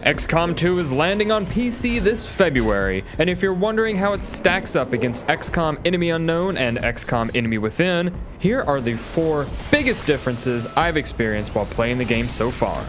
XCOM 2 is landing on PC this February, and if you're wondering how it stacks up against XCOM Enemy Unknown and XCOM Enemy Within, here are the 4 biggest differences I've experienced while playing the game so far.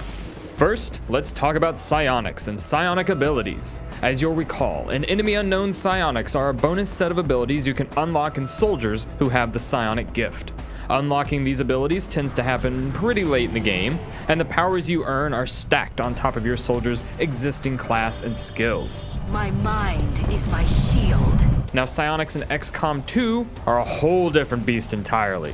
First, let's talk about psionics and psionic abilities. As you'll recall, in Enemy Unknown, psionics are a bonus set of abilities you can unlock in soldiers who have the psionic gift. Unlocking these abilities tends to happen pretty late in the game, and the powers you earn are stacked on top of your soldier's existing class and skills. My mind is my shield. Now, psionics in XCOM 2 are a whole different beast entirely.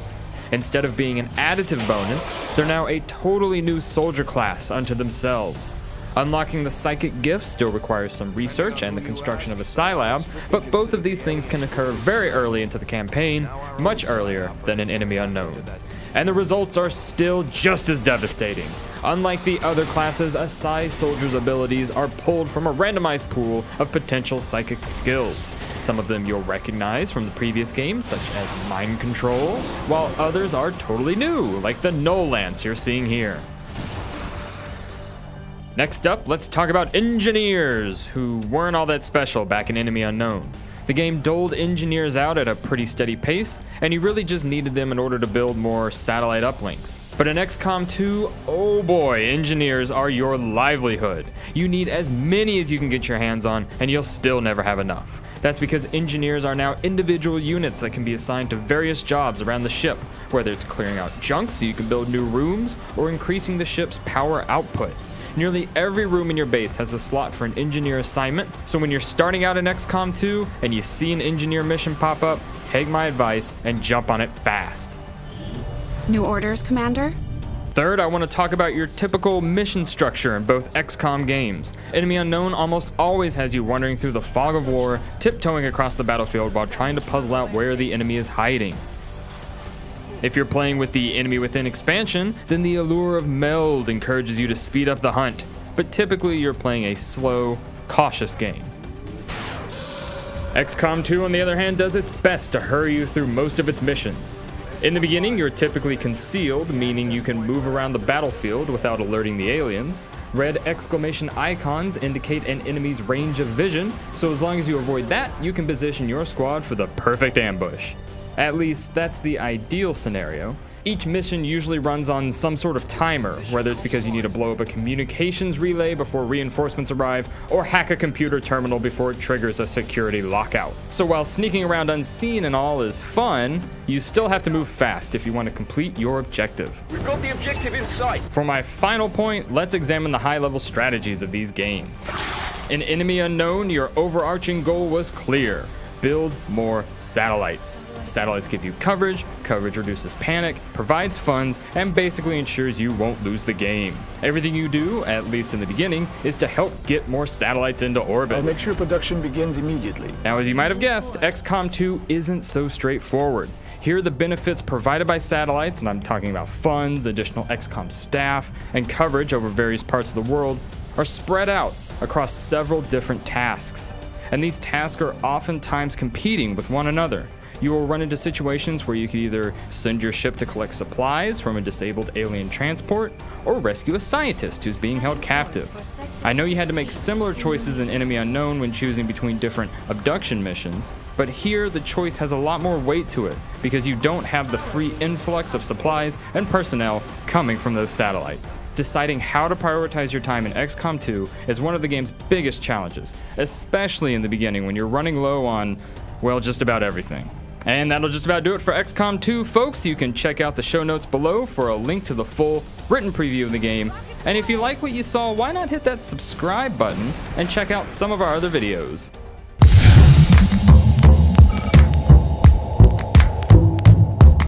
Instead of being an additive bonus, they're now a totally new soldier class unto themselves. Unlocking the psychic gift still requires some research and the construction of a psi lab, but both of these things can occur very early into the campaign, much earlier than in Enemy Unknown. And the results are still just as devastating. Unlike the other classes, a psi soldier's abilities are pulled from a randomized pool of potential psychic skills. Some of them you'll recognize from the previous games, such as mind control, while others are totally new, like the Null Lance you're seeing here. Next up, let's talk about engineers, who weren't all that special back in Enemy Unknown. The game doled engineers out at a pretty steady pace, and you really just needed them in order to build more satellite uplinks. But in XCOM 2, oh boy, engineers are your livelihood. You need as many as you can get your hands on, and you'll still never have enough. That's because engineers are now individual units that can be assigned to various jobs around the ship, whether it's clearing out junk so you can build new rooms, or increasing the ship's power output. Nearly every room in your base has a slot for an engineer assignment, so when you're starting out in XCOM 2 and you see an engineer mission pop up, take my advice and jump on it fast. New orders, Commander? Third, I want to talk about your typical mission structure in both XCOM games. Enemy Unknown almost always has you wandering through the fog of war, tiptoeing across the battlefield while trying to puzzle out where the enemy is hiding. If you're playing with the Enemy Within expansion, then the allure of meld encourages you to speed up the hunt, but typically you're playing a slow, cautious game. XCOM 2, on the other hand, does its best to hurry you through most of its missions. In the beginning, you're typically concealed, meaning you can move around the battlefield without alerting the aliens. Red exclamation icons indicate an enemy's range of vision, so as long as you avoid that, you can position your squad for the perfect ambush. At least, that's the ideal scenario. Each mission usually runs on some sort of timer, whether it's because you need to blow up a communications relay before reinforcements arrive, or hack a computer terminal before it triggers a security lockout. So while sneaking around unseen and all is fun, you still have to move fast if you want to complete your objective. We've got the objective in sight. For my final point, let's examine the high-level strategies of these games. In Enemy Unknown, your overarching goal was clear: build more satellites. Satellites give you coverage reduces panic, provides funds, and basically ensures you won't lose the game. Everything you do, at least in the beginning, is to help get more satellites into orbit. I'll make sure production begins immediately. Now, as you might have guessed, XCOM 2 isn't so straightforward. Here are the benefits provided by satellites, and I'm talking about funds, additional XCOM staff, and coverage over various parts of the world, are spread out across several different tasks. And these tasks are oftentimes competing with one another. You will run into situations where you could either send your ship to collect supplies from a disabled alien transport, or rescue a scientist who's being held captive. I know you had to make similar choices in Enemy Unknown when choosing between different abduction missions, but here the choice has a lot more weight to it, because you don't have the free influx of supplies and personnel coming from those satellites. Deciding how to prioritize your time in XCOM 2 is one of the game's biggest challenges, especially in the beginning when you're running low on, well, just about everything. And that'll just about do it for XCOM 2, folks. You can check out the show notes below for a link to the full written preview of the game. And if you like what you saw, why not hit that subscribe button and check out some of our other videos.